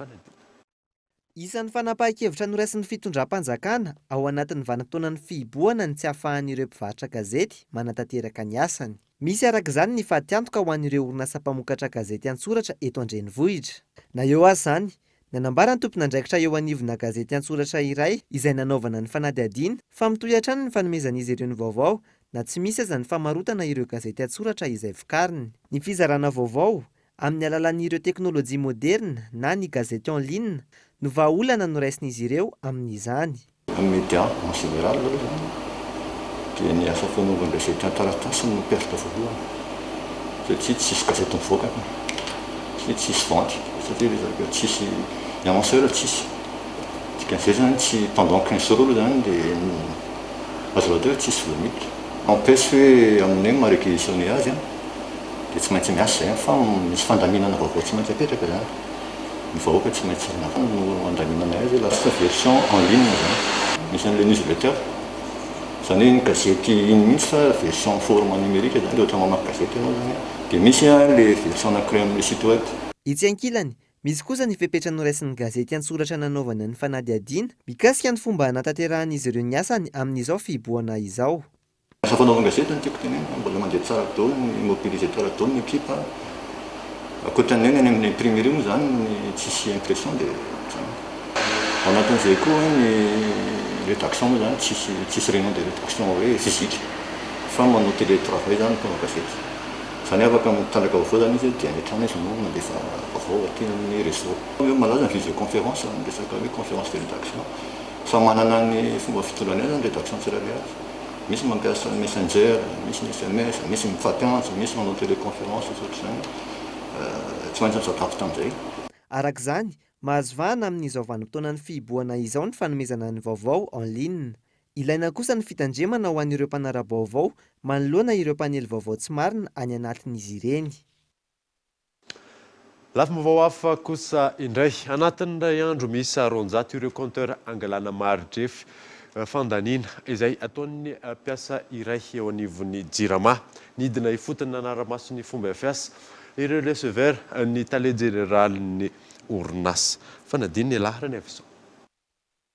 Isan'ny fanapahan-kevitra noraisin'ny fitondram-panjakana ao anatin'ny vanim-potoanan'ny fihiboana ny tsy hahafahan'ireo mpivarotra gazety manatanteraka ny asany. Misy arak'izany ny fatiantoka ho an'ireo orinasa mpamokatra gazety an-tsoratra eto an-drenivohitra. Na eo azy zany, nanambara ny tompon'andraikitra eo anivona gazety an-tsoratra iray izay nanaovana ny fanadihadiana fa mitohy hatrany ny fanomezan'izy ireo ny vaovao na tsy misy aza ny famarotana ireo gazety an-tsoratra izay vokariny. Ny fizarana vaovao amin'ny alalan'ireo teknôlôjia moderna na ny gazety en ligne no vahaolana noraisin'izy ireo amin'izany. Média en général dia ny asa fanaovana gazety an-taratasy no perte voalohany satria tsisy gazety mivoaka tsisy vente satria tsisy annonceur tsisy dikan'izay zany tsy pendant 15 jours aloha zany dia azo atao hoe tsisy vola mity empêche hoe aminay maréquisitionné azy dia tsy maintsy miasa zay fa misy fandaminana vaovao tsy maintsy apetraka zany ny vahoaka tsy maintsy no andaminana azy lasa version en ligne zany misy an'ilay newsletter zany hoe ny gazety iny mihitsy fa version format numérique zany ohatra mamaky gazety ianao zany dia misy le version anankiray amin'ny site web. Itsy ankilany, misy kosa ny fepetra noraisin'ny gazety an-tsoratra nanaovana ny fanadihadiana mikasika ny fomba hanatanteran'izy ireo ny asany amin'izao fihiboana izao. Asa fanaovana gazety ny tiako tenena mbola mandeha tsara daholo ny mobiliser tsara daholo ny ekipa ankoatran'izay ny amin'ny imprimerie moa zany ny tsisy impression dia ao anatin'izay koa ny rédaction moa zany tsisy réunion de rédaction hoe physique fa manao télétravail zany mpano gazety zany afaka mitandrika vaovao zany izy dia anetrana izy no mandefa vaovao aty amin'ny réseau. Malaza ny visioconférence resaka hoe conférence de rédaction fa manana ny fomba fitondrana zany rédaction tsirairay azy. Misy mampiasa messenger, misy ny SMS, misy mifampiantso, misy manao téléconférence ohatr'izany tsy maintsy misakafo tamin'izay. Arak'izany, mahazo vahana amin'izao vanim-potoanan'ny fihiboana izao ny fanomezana ny vaovao en ligne. Ilaina kosa ny fitandremana ho an'ireo mpanara-baovao manoloana ireo mpanely vaovao tsy marina any anatin'izy ireny. Lafim-baovao hafa kosa indray anatin'ny iray andro misy 400 ireo compteur angalana mari-drefy fandaniana izay ataon'ny mpiasa iray eo anivon'ny Jirama. Nidina ifotony nanara-maso ny fomba fiasa ireo receveur ny tale général ny orinasa fanadininy laharany avy.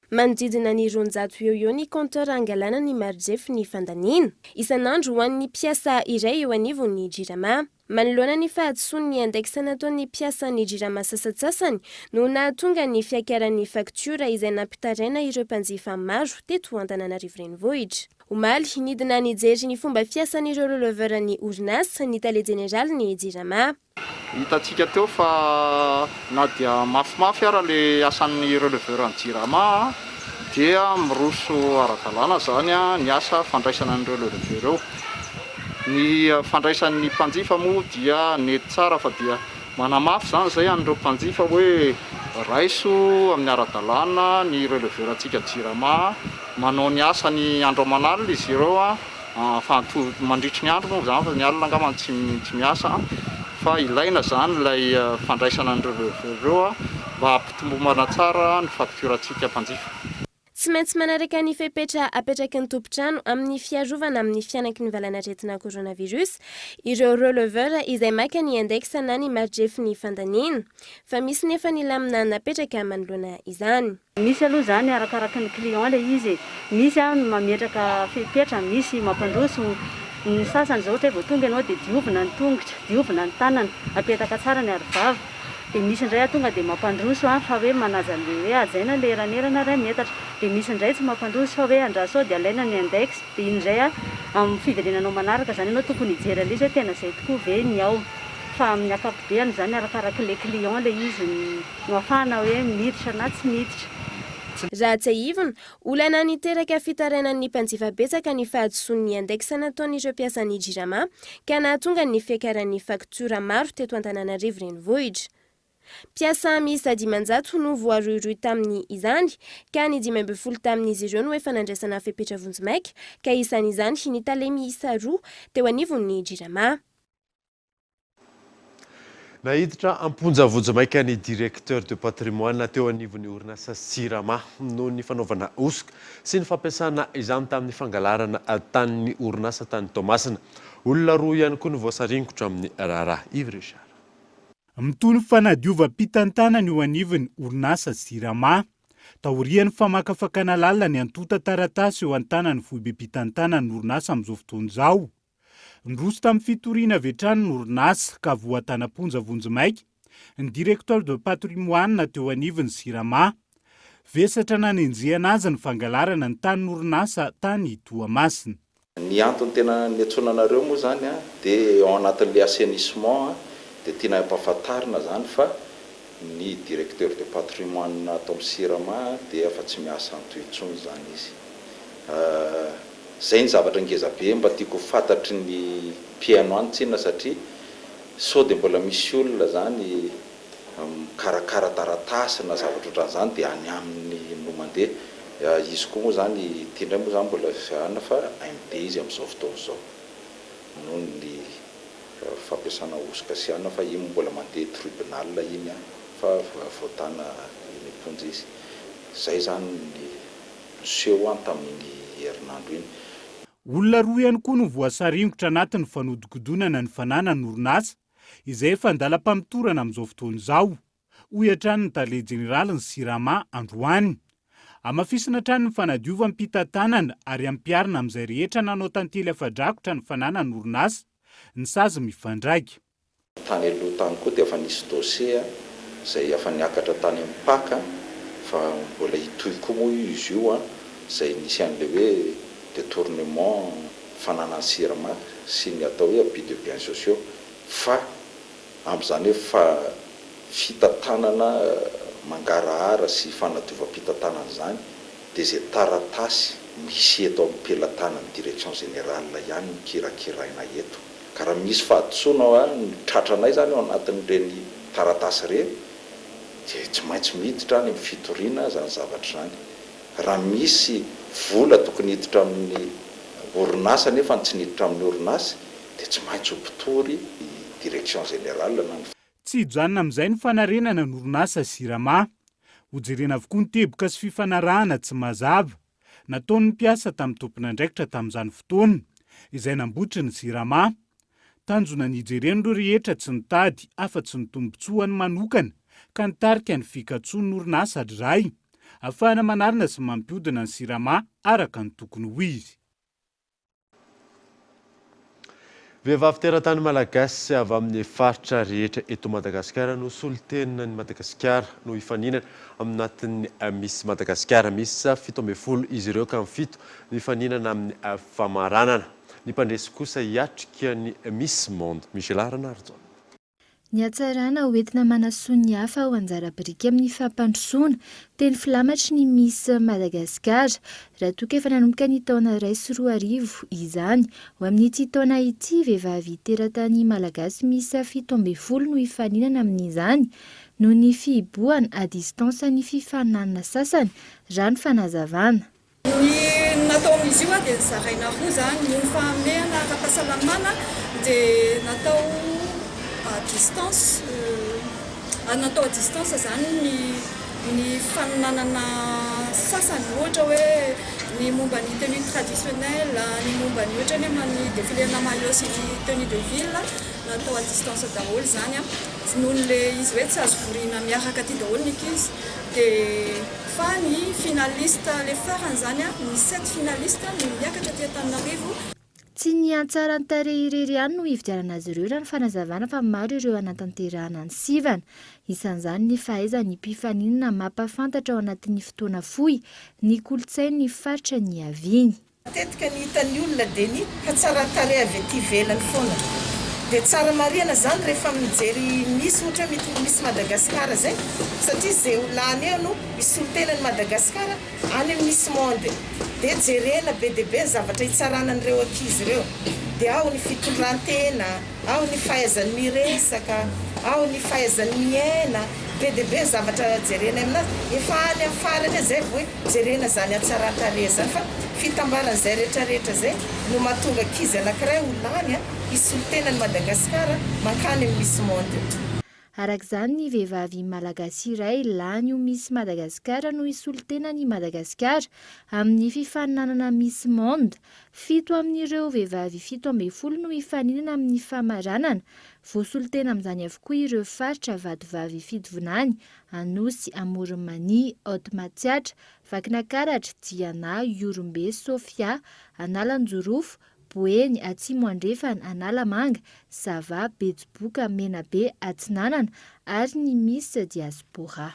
Manodidina ny 400 eo ny compteur angalana ny mari-drefy ny fandaniana isan'andro ho an'ny mpiasa iray eo anivon'ny Jirama. Manoloana ny fahadisoan'ny andaikisana ataon'ny mpiasa ny Jirama sasatsasany no nahatonga ny fiakaran'ny faktura izay nampitaraina ireo mpanjifa maro teto Antananarivo renivohitra. Omaly nidina nijery ny fomba fiasan'ireo releveur ny orinasa ny tale général ny Jirama. Hitantsika teo fa na dia mafimafy ara le asan'ny releveur ny Jirama dia miroso ara-dalàna zany ny asa fandraisana ny releveur eo. Ny fandraisan'ny mpanjifa moa dia nety tsara fa dia manamafy zany zay an'ireo mpanjifa hoe raiso amin'ny ara-dalàna ny releverantsika jirama manao ny asany andro aman'alina izy ireo mandritry ny andro moa zany fa ny alina angamba tsy miasa fa ilaina zany ilay fandraisana ny relevereo mba hampitombomana tsara ny fakturantsika mpanjifa. Tsy maintsy manaraka ny fepetra apetraky ny tompontrano amin'ny fiarovana amin'ny fianaky ny valanaretina coronavirus ireo releveur izay maka ny index na ny marjefy ny fandaniana fa misy nefa ny lamina napetraka manoloana izany. Misy aloha zany arakaraka ny client le izy, misy mametraka fepetra, misy mampandroso. Ny sasany zao ohatra hoe vao tonga ianao dia diovina ny tongotra, diovina ny tanana, apetaka tsara ny arovava. Dia misy indray tonga dia mampandroso fa hoe manaja le hoe ajaina le ranerana ray metatra. Dia misy indray tsy mampandroso fa hoe andraso dia alaina ny index. Dia indray amin'ny fiverenanao manaraka zany ianao tokony hijery ilay hoe tena izay tokoa ve ny ao. Fa amin'ny akapobeany zany arakaraka le client le izy no ahafahana hoe miditra na tsy miditra. Raha tsy ahivona, olana niteraka fitarainan'ny mpanjifa betsaka ny fahadisoan'ny index nataon'ireo mpiasan'ny jirama ka nahatonga ny fiakaran'ny faktura maro teto Antananarivo renivohitra. Mpiasa miisa 500 no voarohirohy tamin'ny izany ka ny 12 tamin'izy ireo no efa nandraisana fepetra vonjimaika ka isan'izany ny tale miisa 2 teo anivon'ny jirama. Nahiditra amponja vonjimaika ny directeur de patrimoine teo anivon'ny orinasa Sirama noho ny fanaovana osoka sy ny fampiasana izany tamin'ny fangalarana tanin'ny orinasa tany Tomasina. Olona roa ihany koa ny voasaringotra amin'ny raharaha. Yves Richard. Mitony fanadiova-pitantanany eo anivon'ny orinasa Sirama. Taorian'ny famakafakana lalina ny antota taratasy eo an-tanany foibe mpitantanany orinasa amin'izao fotoana izao. Ndroso tamin'ny fitoriana avy hatrany ny orinasa ka voatanam-ponja vonjimaika ny directeur de patrimoine teo anivon'ny Sirama. Vesatra nanenjehana azy ny fangalarana ny tanin'ny orinasa tany Toamasina. Ny antony tena niantsonanareo moa zany dia ao anatin'ilay assainissement dia tiana ampahafantarina zany fa ny directeur de patrimoine atao amin'ny Sirama dia efa tsy miasa antoy intsony zany izy. Zay ny zavatra ngeza be mba tiako fantatry ny mpiaino antsina satria sao dia mbola misy olona zany karakara taratasy na zavatra ohatran'izany dia any aminy no mandeha. Izy koa moa zany tiandray moa zany mbola fiana fa AMD izy amin'izao fotoana izao noho ny fampiasana osoka sy ana fa iny mbola mandeha tribunal iny fa voatana iny ponja izy. Zay zany ny seho tamin'ny herinandro iny. Olona roa ihany koa no voasaringotra anatin'ny fanodikodonana ny fananany orinasa izay efa andalam-pamitorana amin'izao fotoana izao. Hoy hatrany ny tale jeneraly ny Sirama androany. Amafisina hatrany ny fanadiova mpitantanana ary ampiarina amin'izay rehetra nanao tantely afadrakotra ny fananany orinasa ny sazy mifandraika. Tany aloha tany koa dia efa nisy dossier izay efa niakatra tany amin'ny paka fa mbola hitohy koa moa izy io izay nisy an'ilay hoe détournement fananany Sirama sy ny atao hoe abus de biens sociaux fa amin'izany hoe fa fitantanana mangarahara sy fanadiovam-pitantanana zany dia izay taratasy misy eto amin'ny pelantanany direction générale ihany mikirakiraina eto. Ka raha misy fahadisoana ny tratranay zany ao anatin'ireny taratasy ireny dia tsy maintsy miditra any amin'ny fitoriana zany zavatra zany. Raha misy vola tokony hiditra amin'ny orinasa nefa tsy niditra amin'ny orinasa dia tsy maintsy ho mpitory direction générale na tsy hijanona amin'izay ny fanarenana ny orinasa Sirama. Hojerena avokoa ny teboka sy fifanarahana tsy mazava nataon'ny mpiasa tamin'ny tompon'andraikitra tamin'izany fotoana izay nambotry ny Sirama. Tanjona nijereny ireo rehetra tsy nitady afa-tsy ny tombotsoany manokana ka nitarika ny fikatsoan'ny orinasa iray ahafahana manarina sy mampiodina ny Sirama araka ny tokony ho izy. Vehivavy teratany malagasy avy amin'ny faritra rehetra eto Madagasikara no solitenina ny Madagasikara no hifaninana aminatin'ny Miss Madagasikara. Misy 17 izy ireo ka 7 no hifaninana amin'ny famaranana. Ny mpandresy kosa hiatrika ny Miss Monde. Michel Arnardo. Ny hatsarana hoentina manasoa ny hafa ao anjara-biriky amin'ny fampandrosoana teny filamatry ny Miss Madagasikara raha toa efa nanomboka ny taona 2024 izany ho amin'ity taona ity vehivavy teratany malagasy miisa 17 no hifaninana amin'izany noho ny fihibohana à distance ny fifaninanana sasany raha ny fanazavana. Ny natao amin'izy io dia zaraina roa zany ny fahamehana ara-pahasalamana dia natao à distance natao à distance zany ny faninanana sasany ohatra hoe ny momba ny tenue traditionnelle ny momba ny ohatra ny amin'ny défilé na maillot sy ny tenue de ville natao à distance daholo zany noho le izy hoe tsy azo vorina miaraka aty daholo ny ankizy dia fa ny finaliste le farany zany ny 7 finaliste no miakatra aty Antananarivo. Tsy ny antsara ny tarehy irery ihany no hividianana azy ireo raha ny fanazavana fa maro ireo anatanterahana ny sivana. Isan'izany ny fahaizany mpifaninana mampafantatra ao anatin'ny fotoana fohy ny kolontsain'ny faritra ny Aviny. Matetika ny hitan'ny olona dia ny hatsara tarehy avy aty ivelany foana. Dia tsara marihana zany rehefa mijery misy ohatra misy Madagasikara zay satria izay olany eo no misy olo-tenany Madagasikara any amin'ny misy monde dia jerena be dia be zavatra hitsaranan'ireo ankizy ireo dia ao ny fitondran-tena, ao ny fahaizany miresaka, ao ny fahaizany miaina, be dia be zavatra jerena aminazy efa any amin'ny farany zay hoe jerena zany hatsaran-tarehy zany fa fitambaran'izay rehetrarehetra zay no mahatonga ankizy anankiray olany isy olo-tenany Madagasikara mankany amin'ny misy monde. Arak'izany ny vehivavy malagasy iray lany io Miss Madagasikara no isy olo-tenany Madagasikara amin'ny fifaninanana Miss Monde. 7 amin'ireo vehivavy 17 no hifaninana amin'ny famaranana. Voasolo-tena amin'izany avokoa ireo faritra vadivavy Fidivonany, Anosy, Amorimany, Haute-Matsiatra, Vakinakaratra, Diana, Iorombe, Sofia, Analanjorofo, Boeny, Atsimo Andrefana, Analamanga, Sava, Betsiboka, Menabe, Atsinanana ary ny Miss Diaspora.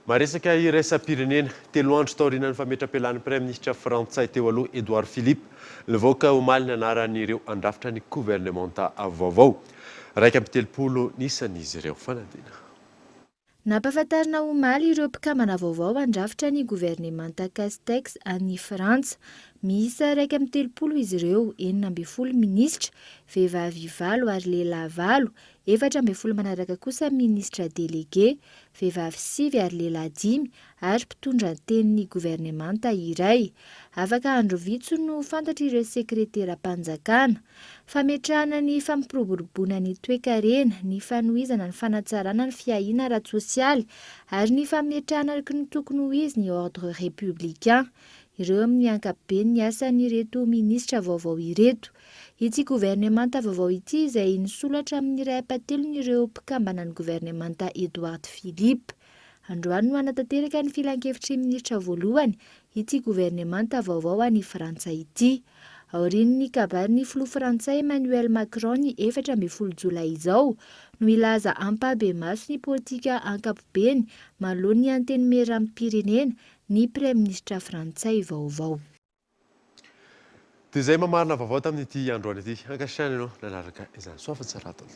Maresaka iraisam-pirenena telo andro taorian'ny fametra-pelan'ny Praiministra Frantsay teo aloha Edouard Philippe nivoaka omaly ny anaran'ireo andrafitra ny gouvernementa vaovao. Raika amby 30 nisan'izy ireo fanadina. Nampahafantarina omaly ireo mpikambana vaovao andrafitra ny gouvernementa Castex any Frantsa. Miisa 130 izy ireo, 40 minisitra, vehivavy 9 ary lehilahy 9, 14 manaraka kosa minisitra délégué, vehivavy 5 ary lehilahy 10 ary mpitondra tenin'ny gouvernementa iray. Afaka andro vitso no fantatra ireo sekretera-panjakana. Fametrahana ny fampiroboroboana ny toe-karena, ny fanohizana ny fanatsarana ny fiahiana ara-tsosialy ary ny fametrahana araka ny tokony ho izy ny ordre républicain. Ireo amin'ny ankapobeny ny asan'ireto minisitra vaovao ireto. Ity gouvernementa vaovao ity izay nisolatra amin'ny iray apatelon'ireo mpikambana ny gouvernementa Edouard Philippe. Androany no anatanteraka ny filan-kevitry ministra voalohany ity gouvernementa vaovao any Frantsa ity. Aorian'ny kabarin'ny filoha Frantsay Emmanuel Macron ny 14 Jolay izao no ilaza ampabe-maso ny politika ankapobeny manoloan'ny anteny meram-pirenena ny Praiministra Frantsay vaovao. Dia izay mamarina vaovao tamin'ity androany ity. Ankasitrany ianao nanaraka izany soafa-tsara tolo.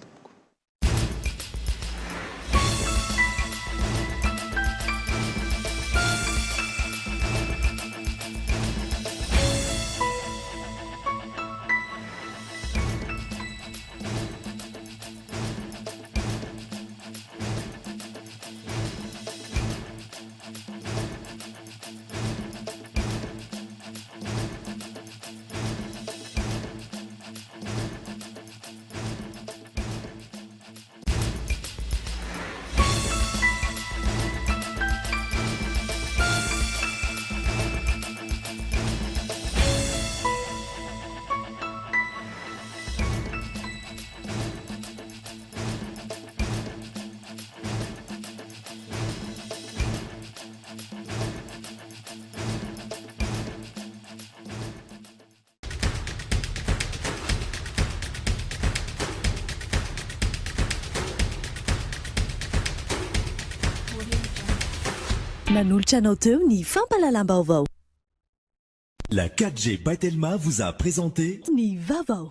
Nanolotra anao teo ny fampalalam-baovao. La 4G by Telma vous a présenté Ny vaovao.